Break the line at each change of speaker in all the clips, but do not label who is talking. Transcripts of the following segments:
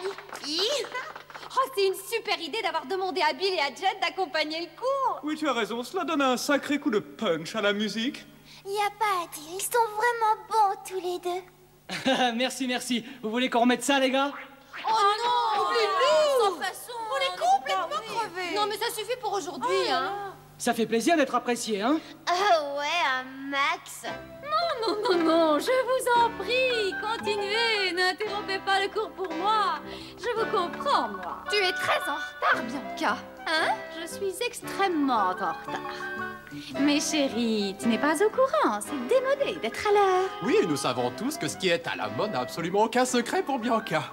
Mickey.
Oh, c'est une super idée d'avoir demandé à Bill et à Jet d'accompagner le cours.
Oui, tu as raison, cela donne un sacré coup de punch à la musique.
Y a pas à dire, ils sont vraiment bons tous les deux.
Merci, merci. Vous voulez qu'on remette ça, les gars?
Oh non,
Sans façon.
on est complètement crevés. Non, mais ça suffit pour aujourd'hui, hein.
Ça fait plaisir d'être apprécié, hein?
Ah ouais, un max.
Non, non, non, je vous en prie, continuez, n'interrompez pas le cours pour moi. Je vous comprends, moi. Tu es très en retard, Bianca. Hein? Je suis extrêmement en retard. Mais chérie, tu n'es pas au courant, c'est démodé d'être à l'heure.
Oui, nous savons tous que ce qui est à la mode n'a absolument aucun secret pour Bianca.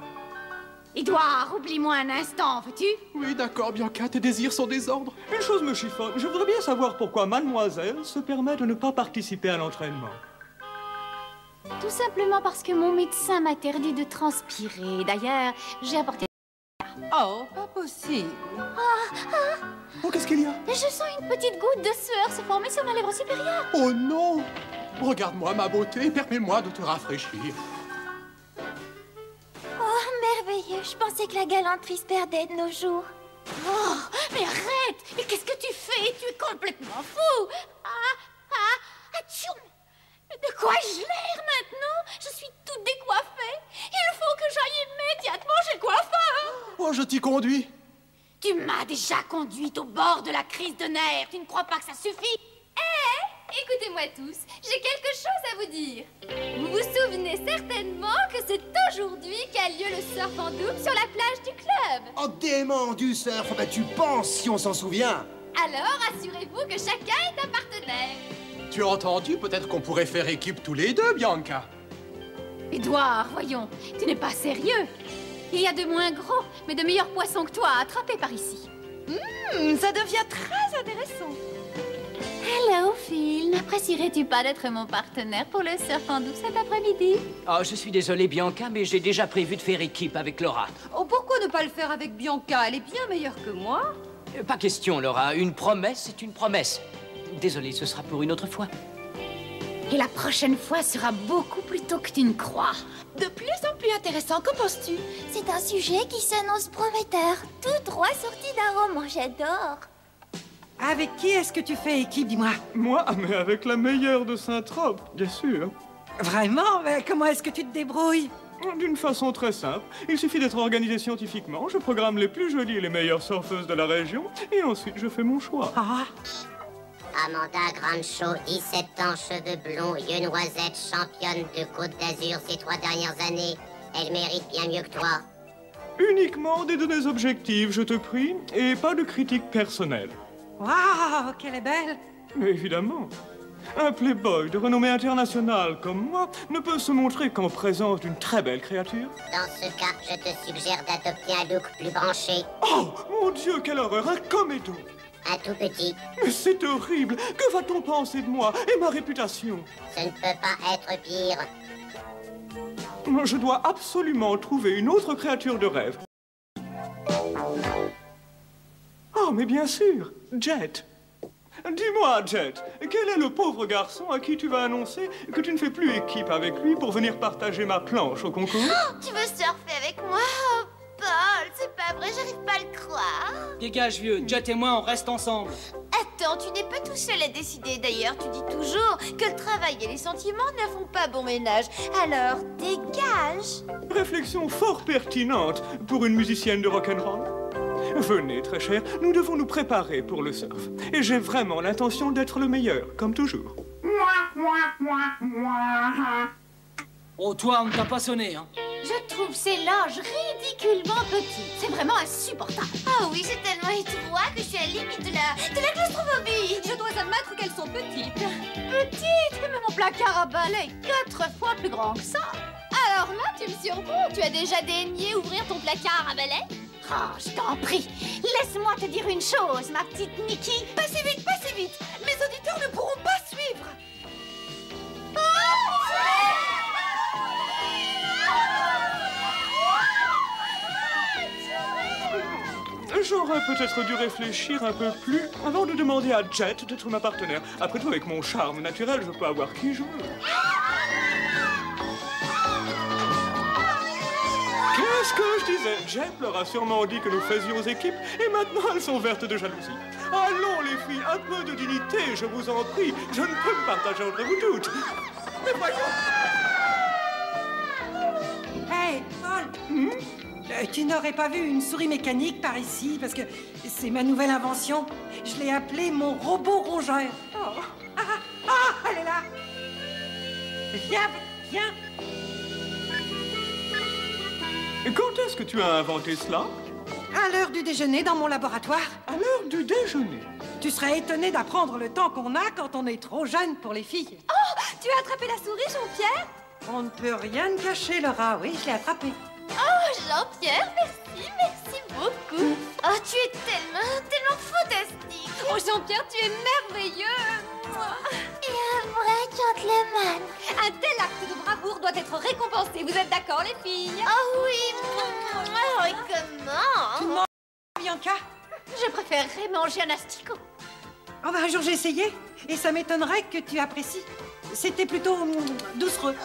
Édouard, oublie-moi un instant, veux-tu?
Oui, d'accord, Bianca, tes désirs sont désordres.
Une chose me chiffonne, je voudrais bien savoir pourquoi mademoiselle se permet de ne pas participer à l'entraînement.
Tout simplement parce que mon médecin m'interdit de transpirer. D'ailleurs, j'ai apporté...
Oh, pas possible.
Oh, qu'est-ce qu'il y a?
Je sens une petite goutte de sueur se former sur ma lèvre supérieure.
Oh non! Regarde-moi, ma beauté, permets-moi de te rafraîchir.
Oh, merveilleux. Je pensais que la galanterie se perdait de nos jours.
Oh, mais arrête! Mais qu'est-ce que tu fais? Tu es complètement fou! Atchoum! De quoi ai-je l'air maintenant? Je suis toute décoiffée. Il faut que j'aille immédiatement chez le coiffeur.
Oh, je t'y conduis.
Tu m'as déjà conduite au bord de la crise de nerfs. Tu ne crois pas que ça suffit? Écoutez-moi tous, j'ai quelque chose à vous dire. Vous vous souvenez certainement que c'est aujourd'hui qu'a lieu le surf en double sur la plage du club.
Oh, dément du surf, bah tu penses si on s'en souvient.
Alors, assurez-vous que chacun est un partenaire.
Tu as entendu? Peut-être qu'on pourrait faire équipe tous les deux, Bianca.
Édouard, voyons, tu n'es pas sérieux. Il y a de moins gros, mais de meilleurs poissons que toi à attraper par ici.
Ça devient très intéressant.
Hello, Phil. N'apprécierais-tu pas d'être mon partenaire pour le surf en douce cet après-midi?
Oh, je suis désolé, Bianca, mais j'ai déjà prévu de faire équipe avec Laura.
Oh, pourquoi ne pas le faire avec Bianca? Elle est bien meilleure que moi.
Pas question, Laura. Une promesse, c'est une promesse. Désolé, ce sera pour une autre fois.
Et la prochaine fois sera beaucoup plus tôt que tu ne crois.
De plus en plus intéressant, qu'en penses-tu?
C'est un sujet qui s'annonce prometteur. Tout droit sorti d'un roman, j'adore.
Avec qui est-ce que tu fais équipe, dis-moi?
Moi, mais avec la meilleure de Saint-Trope, bien sûr.
Vraiment? Mais comment est-ce que tu te débrouilles?
D'une façon très simple. Il suffit d'être organisé scientifiquement, je programme les plus jolies et les meilleures surfeuses de la région, et ensuite je fais mon choix.
Ah,
Amanda Grancho, 17 ans, cheveux blonds, yeux noisettes, championne de Côte d'Azur ces 3 dernières années. Elle mérite bien mieux que toi.
Uniquement des données objectives, je te prie, et pas de critiques personnelles.
waouh, qu'elle est belle!
Mais évidemment, un playboy de renommée internationale comme moi ne peut se montrer qu'en présence d'une très belle créature.
Dans ce cas, je te suggère d'adopter un look plus branché.
Oh, mon Dieu, quelle horreur, un comédon!
Un tout petit.
Mais c'est horrible! Que va-t-on penser de moi et ma réputation?
Ce ne peut pas être pire.
Je dois absolument trouver une autre créature de rêve. Oh, mais bien sûr, Jet. Dis-moi, Jet, quel est le pauvre garçon à qui tu vas annoncer que tu ne fais plus équipe avec lui pour venir partager ma planche au concours?
Oh, tu veux surfer avec moi? Oh, Paul, c'est pas vrai, j'arrive pas à le croire.
Dégage, vieux. Jet et moi, on reste ensemble.
Attends, tu n'es pas tout seul à décider. D'ailleurs, tu dis toujours que le travail et les sentiments ne font pas bon ménage. Alors, dégage.
Réflexion fort pertinente pour une musicienne de rock'n'roll. Venez, très cher, nous devons nous préparer pour le surf. Et j'ai vraiment l'intention d'être le meilleur, comme toujours.
Oh, toi, on ne t'a pas sonné, hein.
Je trouve ces loges ridiculement petites. C'est vraiment insupportable.
Oh oui, c'est tellement étroit que je suis à la limite de la claustrophobie.
Je dois admettre qu'elles sont petites.
Petite, mais mon placard à balai est 4 fois plus grand que ça.
Alors là, tu me surprends. Tu as déjà daigné ouvrir ton placard à balai?
Oh, je t'en prie, laisse-moi te dire une chose, ma petite Nikki.
Pas si vite, pas si vite. Mes auditeurs ne pourront pas suivre.
J'aurais peut-être dû réfléchir un peu plus avant de demander à Jet d'être ma partenaire. Après tout, avec mon charme naturel, je peux avoir qui je veux. Qu'est-ce Ce que je disais, Jet leur a sûrement dit que nous faisions équipe et maintenant elles sont vertes de jalousie. Allons les filles, un peu de dignité, je vous en prie. Je ne peux me partager entre vous toutes. Mais voyons.
Hey, Paul, tu n'aurais pas vu une souris mécanique par ici? Parce que c'est ma nouvelle invention. Je l'ai appelée mon robot rongeur. Oh. Elle est là. Viens, viens.
Quand est-ce que tu as inventé cela?
À l'heure du déjeuner dans mon laboratoire.
À l'heure du déjeuner?
Tu serais étonné d'apprendre le temps qu'on a quand on est trop jeune pour les filles.
Oh, tu as attrapé la souris, Jean-Pierre?
On ne peut rien cacher, Laura. Oui, je l'ai attrapée.
Oh, Jean-Pierre, merci beaucoup. Oh, tu es tellement fantastique.
Oh, Jean-Pierre, tu es merveilleux.
Et un vrai gentleman.
Un tel acte de bravoure doit être récompensé. Vous êtes d'accord, les filles?
Oh oui. Oh, et comment?
Tu manges, Bianca?
Je préférerais manger un asticot.
Oh, bah, un jour j'ai essayé. Et ça m'étonnerait que tu apprécies. C'était plutôt doucereux.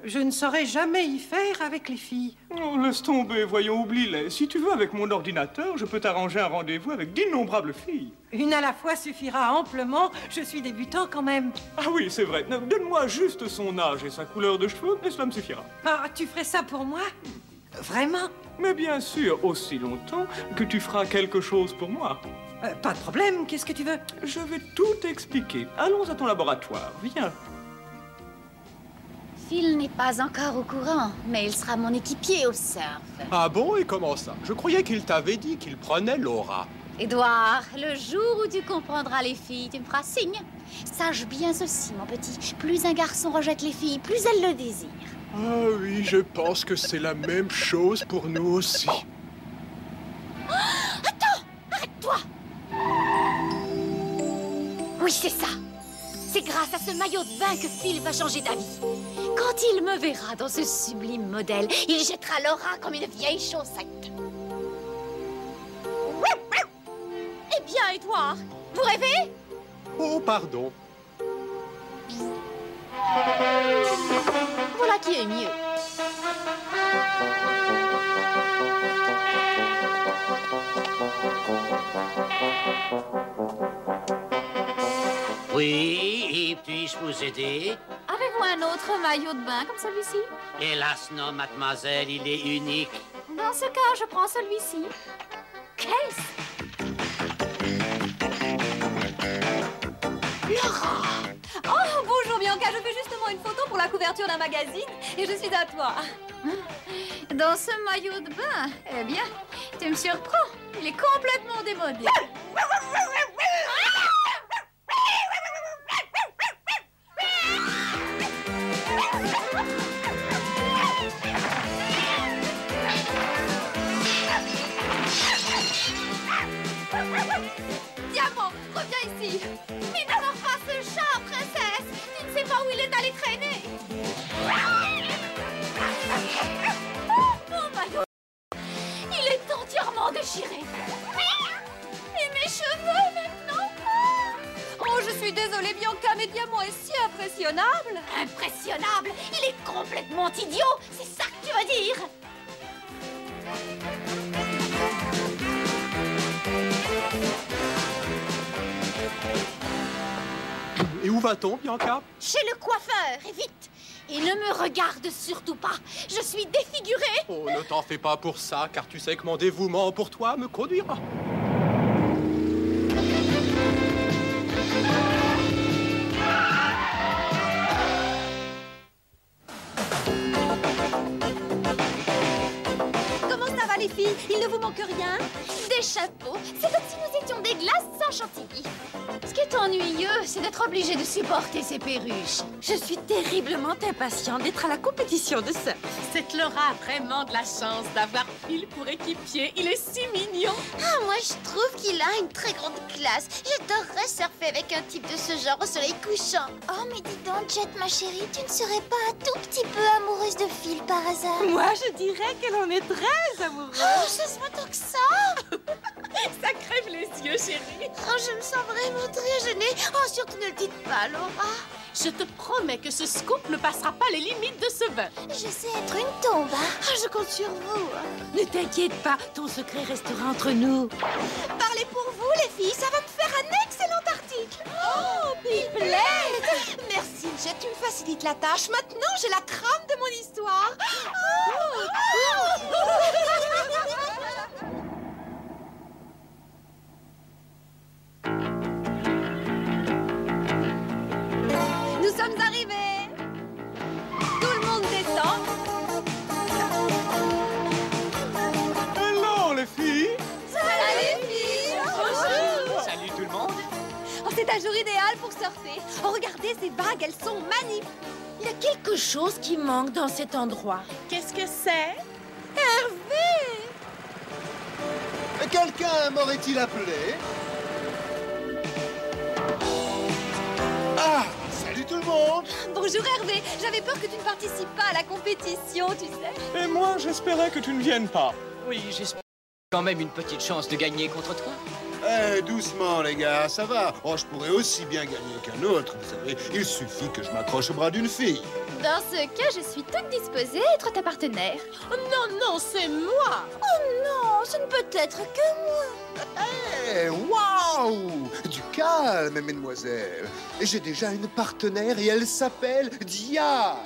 Je ne saurais jamais y faire avec les filles.
Oh, laisse tomber, voyons, oublie-les. Si tu veux, avec mon ordinateur, je peux t'arranger un rendez-vous avec d'innombrables filles.
Une à la fois suffira amplement. Je suis débutant quand même.
Ah oui, c'est vrai. Donne-moi juste son âge et sa couleur de cheveux, et cela me suffira.
Ah, tu ferais ça pour moi? Vraiment?
Mais bien sûr, aussi longtemps que tu feras quelque chose pour moi.
Pas de problème, qu'est-ce que tu veux?
Je vais tout expliquer. Allons à ton laboratoire, viens.
Phil n'est pas encore au courant, mais il sera mon équipier au surf.
Ah bon, et comment ça? Je croyais qu'il t'avait dit qu'il prenait Laura.
Édouard, le jour où tu comprendras les filles, tu me feras signe. Sache bien ceci, mon petit. Plus un garçon rejette les filles, plus elle le désire.
Ah oui, je pense que c'est la même chose pour nous aussi.
Attends! Arrête-toi! Oui, c'est ça. C'est grâce à ce maillot de bain que Phil va changer d'avis. Quand il me verra dans ce sublime modèle, il jettera Laura comme une vieille chaussette. Eh bien, Édouard, vous rêvez?
Oh, pardon.
Voilà qui est mieux.
Oui, puis-je vous aider?
Avez-vous un autre maillot de bain comme celui-ci?
Hélas non, mademoiselle, il est unique.
Dans ce cas, je prends celui-ci. Qu'est-ce? Laura! Oh, bonjour Bianca, je fais justement une photo pour la couverture d'un magazine et je suis à toi. Dans ce maillot de bain, eh bien, tu me surprends. Il est complètement démodé. Diamant, reviens ici. Mais n'adore pas ce chat, princesse. Tu ne sais pas où il est allé traîner. Oh, mon maillot. Il est entièrement déchiré. Et mes cheveux maintenant. Oh, je suis désolée, Bianca, mais Diamant est si impressionnable. Impressionnable? Il est complètement idiot. C'est ça que tu veux dire?
Et où va-t-on, Bianca?
Chez le coiffeur, et vite. Et ne me regarde surtout pas. Je suis défigurée.
Oh, ne t'en fais pas pour ça, car tu sais que mon dévouement pour toi me conduira.
Comment ça va, les filles? Il ne vous manque rien? Des chapeaux. C'est comme si nous étions des glaces sans chantilly. Ce qui est ennuyeux, c'est d'être obligé de supporter ces perruches.
Je suis terriblement impatiente d'être à la compétition de surf.
Cette Laura a vraiment de la chance d'avoir Phil pour équipier. Il est si mignon.
Ah, moi, je trouve qu'il a une très grande classe. J'adorerais surfer avec un type de ce genre au soleil couchant. Oh, mais dis donc, Jet, ma chérie, tu ne serais pas un tout petit peu amoureuse de Phil par hasard?
Moi, je dirais qu'elle en est très amoureuse.
Oh, ça se voit tant que ça.
Ça crève les yeux, chérie.
Oh, je me sens vraiment très gênée. Oh, surtout ne le dites pas, Laura.
Je te promets que ce scoop ne passera pas les limites de ce bain.
Je sais être une tombe. Ah, je compte sur vous.
Ne t'inquiète pas, ton secret restera entre nous.
Parlez pour vous, les filles. Ça va me faire un excellent article. Oh, Pipelette! Merci, Jet, tu me facilites la tâche. Maintenant, j'ai la trame de mon histoire.
Nous sommes arrivés. Tout le monde descend.
Alors, les filles?
Salut, filles. Bonjour.
Salut tout le monde.
Oh, c'est un jour idéal pour surfer. Oh, regardez ces vagues, elles sont magnifiques.
Il y a quelque chose qui manque dans cet endroit.
Qu'est-ce que c'est?
Hervé!
Quelqu'un m'aurait-il appelé? Ah! Salut tout le monde!
Bonjour Hervé, j'avais peur que tu ne participes pas à la compétition, tu sais.
Et moi, j'espérais que tu ne viennes pas.
Oui, j'espère quand même une petite chance de gagner contre toi.
Eh, doucement les gars, ça va. Oh, je pourrais aussi bien gagner qu'un autre, vous savez. Il suffit que je m'accroche au bras d'une fille.
Dans ce cas, je suis toute disposée à être ta partenaire.
Oh, non, non, c'est moi.
Oh non, ce ne peut être que moi.
Eh, waouh! Du calme, mesdemoiselles. J'ai déjà une partenaire et elle s'appelle Dia.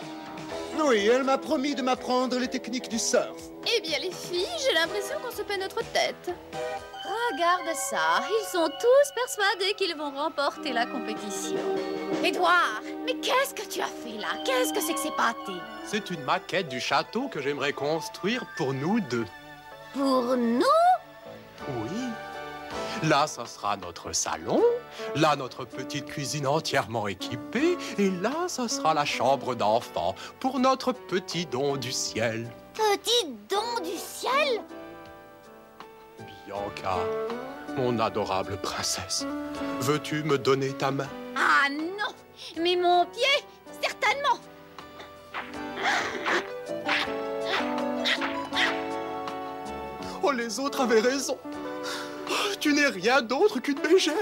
Oui, elle m'a promis de m'apprendre les techniques du surf.
Eh bien, les filles, j'ai l'impression qu'on se paie notre tête. Regarde ça, ils sont tous persuadés qu'ils vont remporter la compétition. Édouard, mais qu'est-ce que tu as fait là? Qu'est-ce que c'est que ces pâtés?
C'est une maquette du château que j'aimerais construire pour nous deux.
Pour nous?
Oui. Là, ça sera notre salon. Là, notre petite cuisine entièrement équipée. Et là, ça sera la chambre d'enfant pour notre petit don du ciel.
Petit don du ciel?
Bianca, mon adorable princesse, veux-tu me donner ta main?
Ah non! Mais mon pied, certainement!
Oh, les autres avaient raison. Oh, tu n'es rien d'autre qu'une mégère.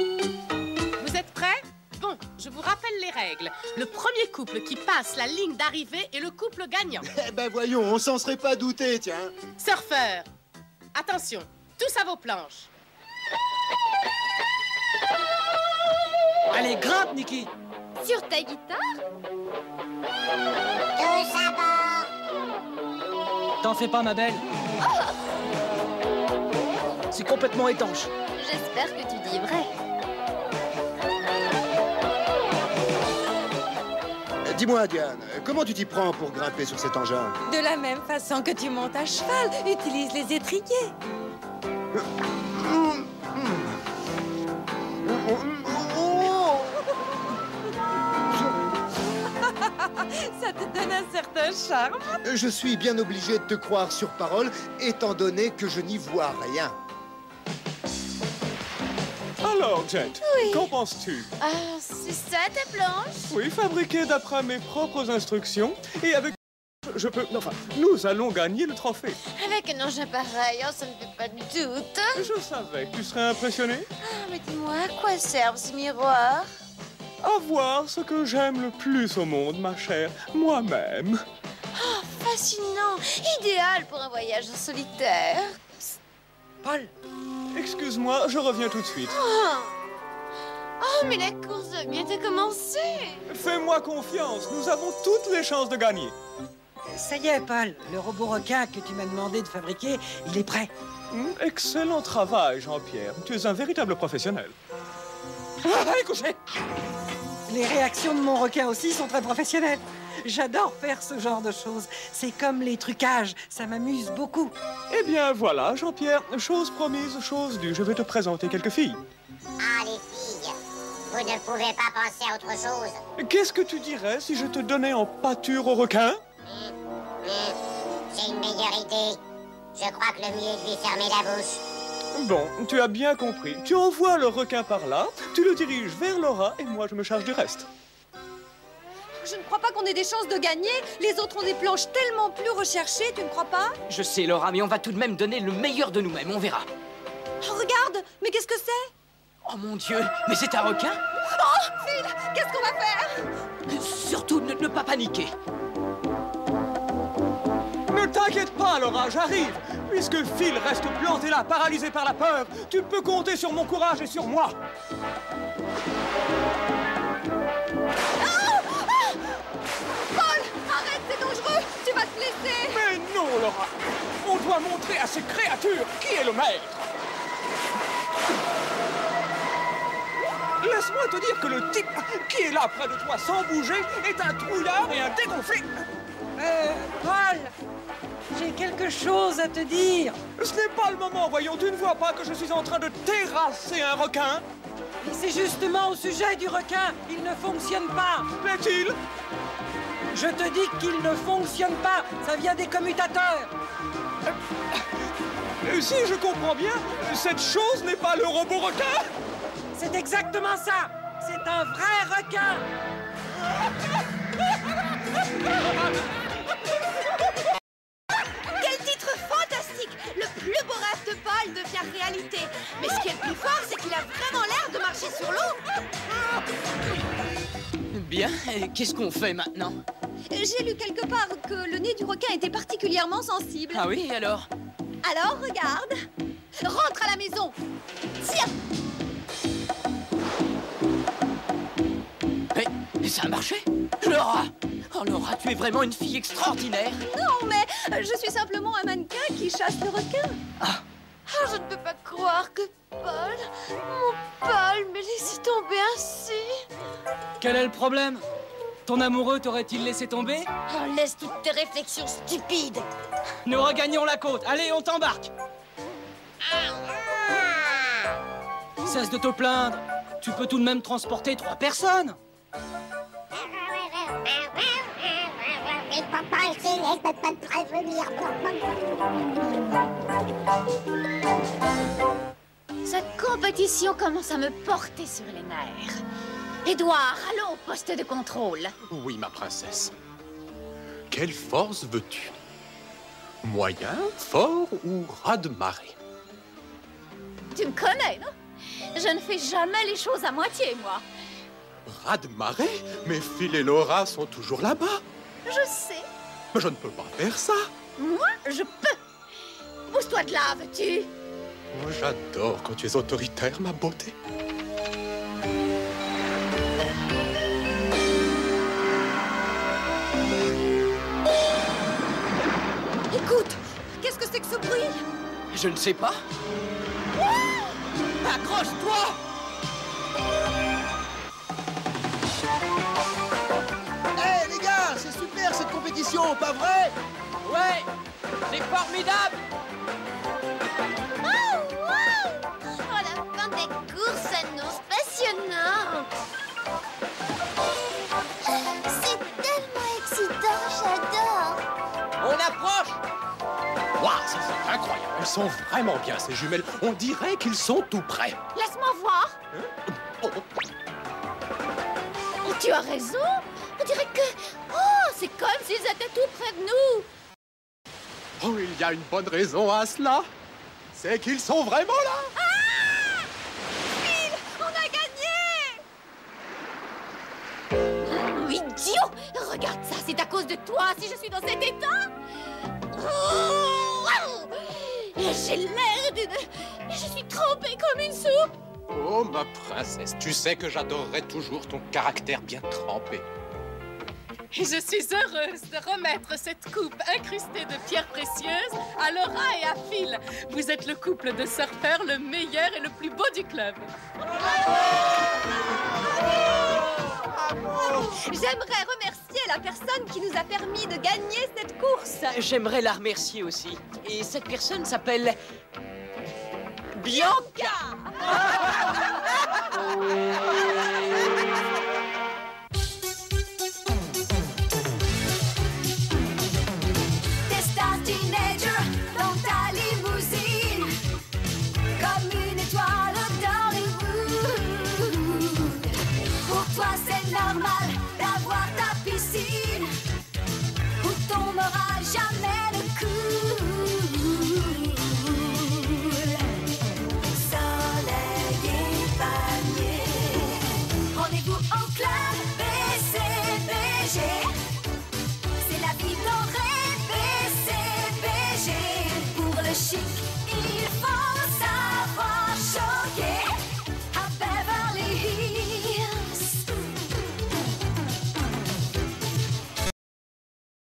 Vous êtes prêts? Bon, je vous rappelle les règles. Le premier couple qui passe la ligne d'arrivée est le couple gagnant.
Eh ben voyons, on s'en serait pas douté, tiens.
Surfeurs, attention, tous à vos planches.
Allez, grimpe, Nikki.
Sur ta guitare?
Tous à bord.
T'en fais pas, ma belle. C'est complètement étanche.
J'espère que tu dis vrai.
Dis-moi, Diane, comment tu t'y prends pour grimper sur cet engin?
De la même façon que tu montes à cheval, utilise les étriers. Ça te donne un certain charme.
Je suis bien obligé de te croire sur parole, étant donné que je n'y vois rien.
Alors, Jet, qu'en penses-tu?
Ah, c'est ça ta planche?
Oui, fabriquée d'après mes propres instructions. Et avec... je peux... Enfin, nous allons gagner le trophée.
Avec un engin pareil, oh, ça ne fait pas de doute.
Je savais que tu serais impressionné.
Ah, mais dis-moi, à quoi servent ces miroirs?
À voir ce que j'aime le plus au monde, ma chère, moi-même.
Oh, fascinant. Idéal pour un voyage en solitaire.
Psst. Paul.
Excuse-moi, je reviens tout de suite.
Oh, mais la course va bientôt commencer.
Fais-moi confiance, nous avons toutes les chances de gagner.
Ça y est, Paul, le robot requin que tu m'as demandé de fabriquer, il est prêt.
Excellent travail, Jean-Pierre. Tu es un véritable professionnel.
Allez, coucher! Les réactions de mon requin aussi sont très professionnelles. J'adore faire ce genre de choses. C'est comme les trucages, ça m'amuse beaucoup.
Eh bien, voilà, Jean-Pierre, chose promise, chose due. Je vais te présenter quelques filles.
Ah, les filles, vous ne pouvez pas penser à autre chose.
Qu'est-ce que tu dirais si je te donnais en pâture au requin?
J'ai une meilleure idée. Je crois que le mieux est de lui fermer la bouche.
Bon, tu as bien compris. Tu envoies le requin par là, tu le diriges vers Laura et moi je me charge du reste.
Je ne crois pas qu'on ait des chances de gagner. Les autres ont des planches tellement plus recherchées, tu ne crois pas?
Je sais, Laura, mais on va tout de même donner le meilleur de nous-mêmes, on verra.
Oh, regarde! Mais qu'est-ce que c'est?
Oh mon Dieu, mais c'est un requin?
Oh, Phil, qu'est-ce qu'on va faire?
Surtout ne pas paniquer.
Ne t'inquiète pas, Laura, j'arrive. Puisque Phil reste planté là, paralysé par la peur, tu peux compter sur mon courage et sur moi.
Paul, arrête, c'est dangereux. Tu vas te blesser.
Mais non, Laura. On doit montrer à ces créatures qui est le maître. Laisse-moi te dire que le type qui est là près de toi sans bouger est un trouillard et un dégonflé.
Paul, j'ai quelque chose à te dire.
Ce n'est pas le moment, voyons. Tu ne vois pas que je suis en train de terrasser un requin?
Et c'est justement au sujet du requin. Il ne fonctionne pas.
Plaît-il?
Je te dis qu'il ne fonctionne pas. Ça vient des commutateurs.
Si je comprends bien, cette chose n'est pas le robot requin?
C'est exactement ça. C'est un vrai requin.
Quel titre fantastique! Le plus beau rêve de Paul devient réalité. Mais ce qui est le plus fort, c'est qu'il a vraiment l'air de marcher sur l'eau.
Bien, et qu'est-ce qu'on fait maintenant?
J'ai lu quelque part que le nez du requin était particulièrement sensible.
Ah oui, alors?
Alors, regarde. Rentre à la maison. Tiens.
Mais ça a marché? Laura! Oh Laura, tu es vraiment une fille extraordinaire!
Non, mais je suis simplement un mannequin qui chasse le requin.
Ah!
Oh, je ne peux pas croire que Paul, mon Paul, me laisse tomber ainsi.
Quel est le problème? Ton amoureux t'aurait-il laissé tomber?
Oh, laisse toutes tes réflexions stupides.
Nous regagnons la côte. Allez, on t'embarque. Cesse de te plaindre. Tu peux tout de même transporter 3 personnes.
Cette compétition commence à me porter sur les nerfs. Édouard, allons au poste de contrôle.
Oui, ma princesse. Quelle force veux-tu? Moyen, fort ou raz-de-marée?
Tu me connais, non? Je ne fais jamais les choses à moitié, moi.
Raz-de-marée? Mais Phil et Laura sont toujours là-bas.
Je sais.
Mais je ne peux pas faire ça.
Moi, je peux. Pousse-toi de là, veux-tu?
Moi, j'adore quand tu es autoritaire, ma beauté.
Écoute, qu'est-ce que c'est que ce bruit?
Je ne sais pas. Accroche-toi!
Hé, les gars, c'est super cette compétition, pas vrai?
Ouais, c'est formidable!
Oh, wow! Oh, la fin des courses s'annonce passionnante. C'est tellement excitant, j'adore.
On approche!
Waouh, ça c'est incroyable. Elles sont vraiment bien, ces jumelles. On dirait qu'ils sont tout prêts.
Laisse-moi voir.
Oh.
Oh, tu as raison. On dirait que... Oh, c'est comme s'ils étaient tout près de nous.
Oh, il y a une bonne raison à cela. C'est qu'ils sont vraiment là.
Ah! Phil, on a gagné!
Idiot! Regarde ça, c'est à cause de toi si je suis dans cet état. J'ai l'air d'une... Je suis trempée comme une soupe.
Oh, ma princesse, tu sais que j'adorerais toujours ton caractère bien trempé.
Et je suis heureuse de remettre cette coupe incrustée de pierres précieuses à Laura et à Phil. Vous êtes le couple de surfeurs le meilleur et le plus beau du club.
J'aimerais remercier la personne qui nous a permis de gagner cette course.
J'aimerais la remercier aussi. Et cette personne s'appelle... Bianca!
Teenager dans ta limousine, comme une étoile d'Hollywood. Pour toi c'est normal d'avoir ta piscine, où tombera jamais le coup. Soleil et chic, il faut